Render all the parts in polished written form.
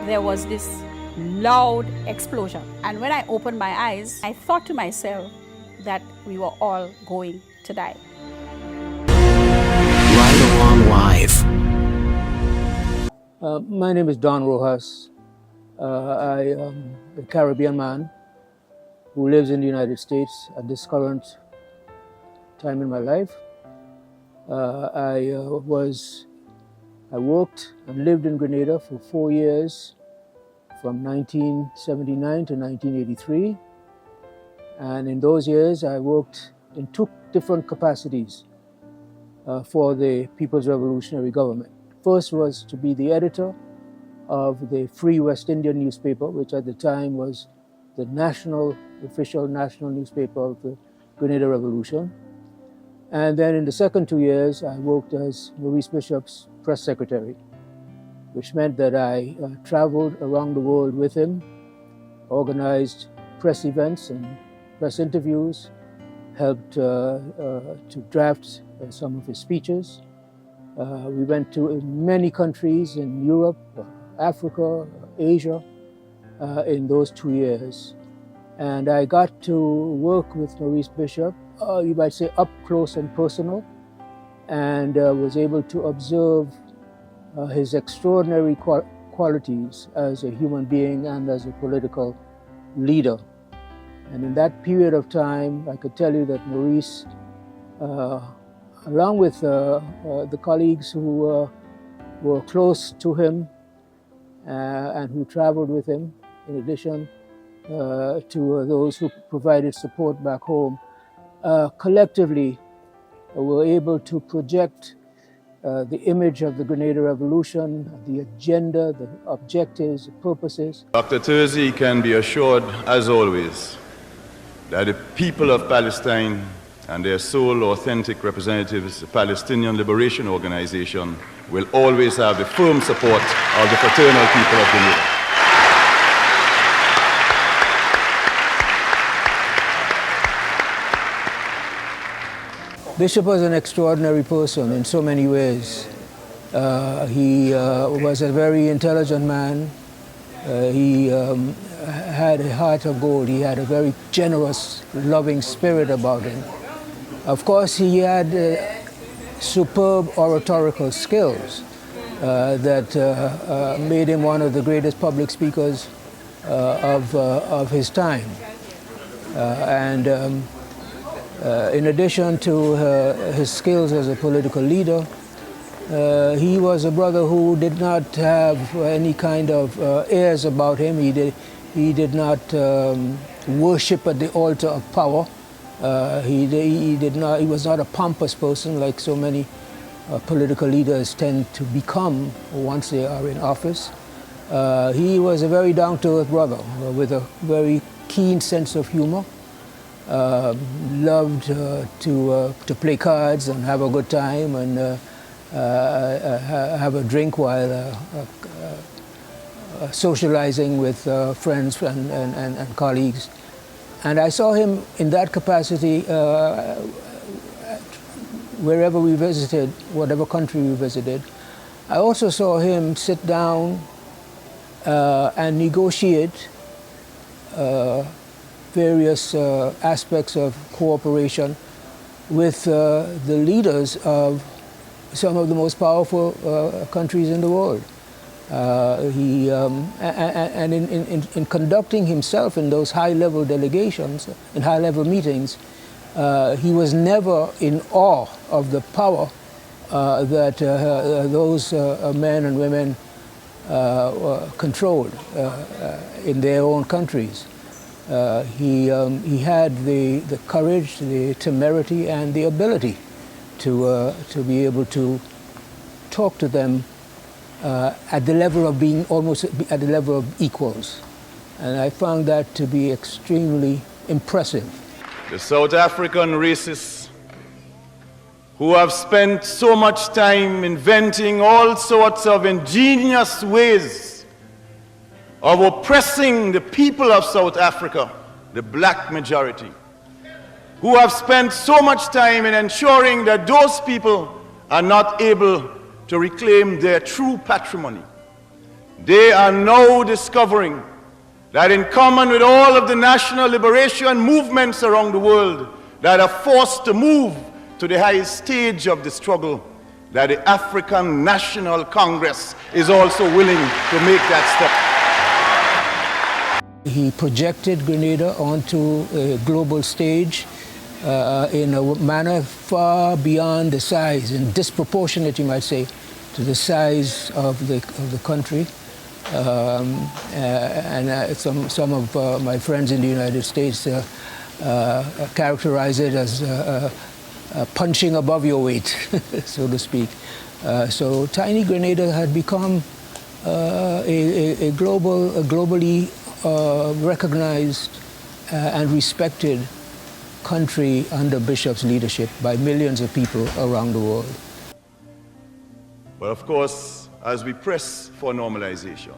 there was this loud explosion. And when I opened my eyes, I thought to myself that we were all going to die. Ride Along Live. My name is Don Rojas. I am a Caribbean man who lives in the United States at this current time in my life. I worked and lived in Grenada for 4 years, from 1979 to 1983. And in those years, I worked in 2 different capacities for the People's Revolutionary Government. First was to be the editor of the Free West Indian newspaper, which at the time was the official national newspaper of the Grenada Revolution. And then in the second 2 years, I worked as Maurice Bishop's press secretary, which meant that I traveled around the world with him, organized press events and press interviews, helped to draft some of his speeches. We went to many countries in Europe, Africa, Asia, in those 2 years. And I got to work with Maurice Bishop, you might say up close and personal, and was able to observe his extraordinary qualities as a human being and as a political leader. And in that period of time, I could tell you that Maurice, along with the colleagues who were close to him and who traveled with him, in addition to those who provided support back home, collectively were able to project the image of the Grenada Revolution, the agenda, the objectives, the purposes. Dr. Terzi can be assured, as always, that the people of Palestine and their sole authentic representatives, the Palestinian Liberation Organization, will always have the firm support of the fraternal people of Grenada. Bishop was an extraordinary person in so many ways. He was a very intelligent man. He had a heart of gold. He had a very generous, loving spirit about him. Of course, he had superb oratorical skills that made him one of the greatest public speakers of his time. In addition to his skills as a political leader, he was a brother who did not have any kind of airs about him. He did not worship at the altar of power. He was not a pompous person like so many political leaders tend to become once they are in office. He was a very down-to-earth brother with a very keen sense of humor. Loved to play cards and have a good time and have a drink while socializing with friends and colleagues. And I saw him in that capacity wherever we visited, whatever country we visited. I also saw him sit down and negotiate various aspects of cooperation with the leaders of some of the most powerful countries in the world. In conducting himself in those high-level delegations, in high-level meetings, he was never in awe of the power that those men and women controlled in their own countries. He had the courage, the temerity, and the ability to be able to talk to them at the level of being almost at the level of equals. And I found that to be extremely impressive. The South African racists who have spent so much time inventing all sorts of ingenious ways of oppressing the people of South Africa, the black majority, who have spent so much time in ensuring that those people are not able to reclaim their true patrimony. They are now discovering that in common with all of the national liberation movements around the world that are forced to move to the highest stage of the struggle, that the African National Congress is also willing to make that step. He projected Grenada onto a global stage in a manner far beyond the size, and disproportionate, you might say, to the size of the country. Some of my friends in the United States characterize it as punching above your weight, so to speak. So tiny Grenada had become a globally recognized and respected country under Bishop's leadership by millions of people around the world. But of course, as we press for normalization,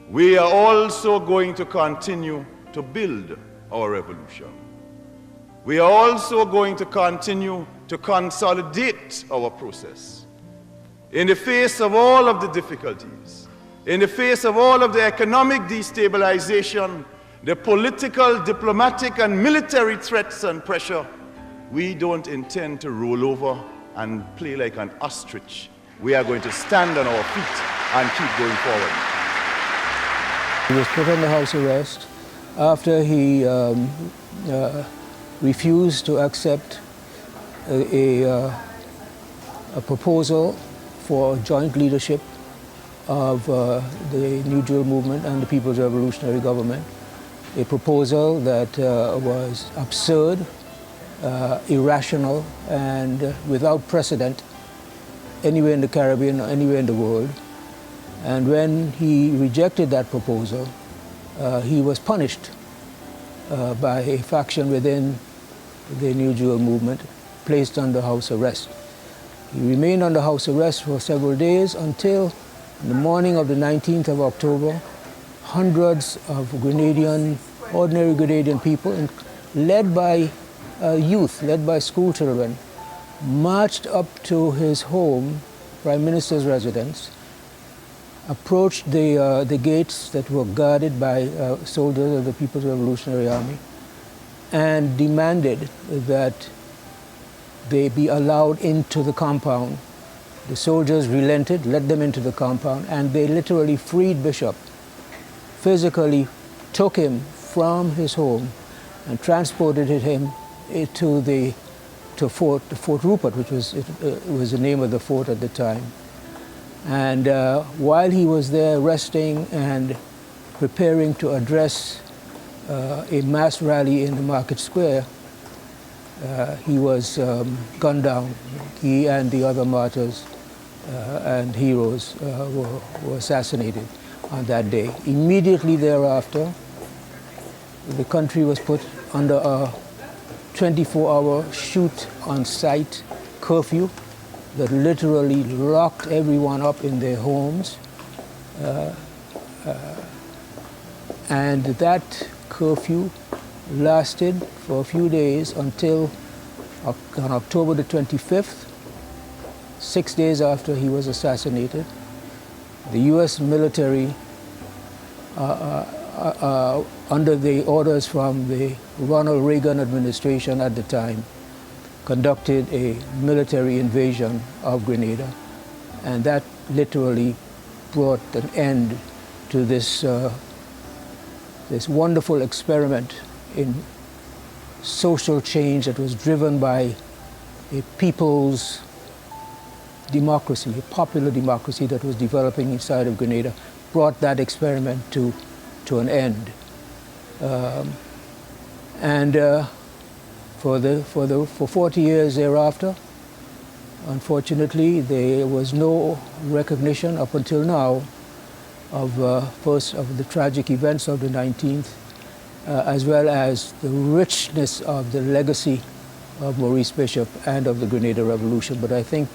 we are also going to continue to build our revolution. We are also going to continue to consolidate our process. In the face of all of the difficulties, in the face of all of the economic destabilization, the political, diplomatic, and military threats and pressure, we don't intend to roll over and play like an ostrich. We are going to stand on our feet and keep going forward. He was put under house arrest after he refused to accept a proposal for joint leadership of the New Deal movement and the People's Revolutionary Government, a proposal that was absurd, irrational, and without precedent anywhere in the Caribbean or anywhere in the world. And when he rejected that proposal, he was punished by a faction within the New Deal movement, placed under house arrest. He remained under house arrest for several days until in the morning of the 19th of October, hundreds of ordinary Grenadian people, led by youth, led by school children, marched up to his home, Prime Minister's residence, approached the gates that were guarded by soldiers of the People's Revolutionary Army, and demanded that they be allowed into the compound. The soldiers relented, let them into the compound, and they literally freed Bishop, physically took him from his home and transported him to Fort Rupert, which was the name of the fort at the time. And while he was there resting and preparing to address a mass rally in the market square, he was gunned down. He and the other martyrs and heroes were assassinated on that day. Immediately thereafter, the country was put under a 24-hour shoot-on-sight curfew that literally locked everyone up in their homes. And that curfew lasted for a few days until on October the 25th, 6 days after he was assassinated. The US military, under the orders from the Ronald Reagan administration at the time, conducted a military invasion of Grenada, and that literally brought an end to this wonderful experiment in social change that was driven by a people's democracy, a popular democracy that was developing inside of Grenada, brought that experiment to an end. For 40 years thereafter, unfortunately, there was no recognition up until now of the tragic events of the 19th, as well as the richness of the legacy of Maurice Bishop and of the Grenada Revolution. But I think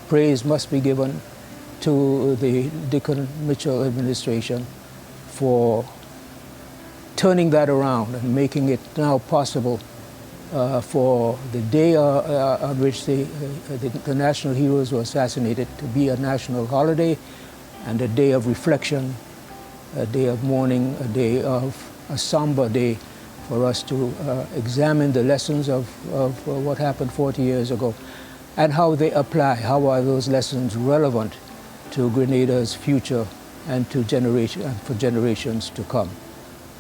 praise must be given to the Dickon Mitchell administration for turning that around and making it now possible for the day on which the national heroes were assassinated to be a national holiday and a day of reflection, a day of mourning, a somber day for us to examine the lessons of what happened 40 years ago and how they apply, how are those lessons relevant to Grenada's future and for generations to come.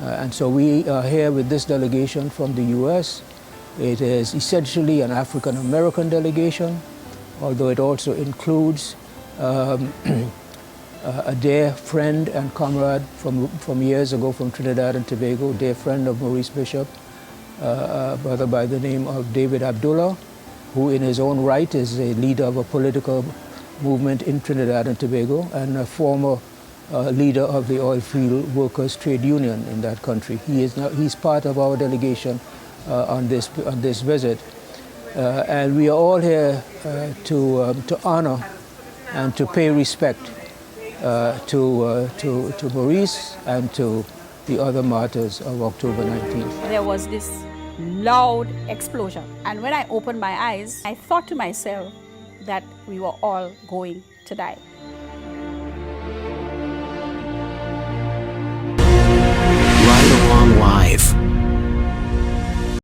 And so we are here with this delegation from the US. It is essentially an African-American delegation, although it also includes a dear friend and comrade from years ago from Trinidad and Tobago, dear friend of Maurice Bishop, a brother by the name of David Abdullah, who in his own right is a leader of a political movement in Trinidad and Tobago and a former leader of the Oilfield Workers Trade Union in that country. He's part of our delegation on this visit. And we are all here to honor and to pay respect to Maurice and to the other martyrs of October 19th. There was this loud explosion, and when I opened my eyes, I thought to myself that we were all going to die.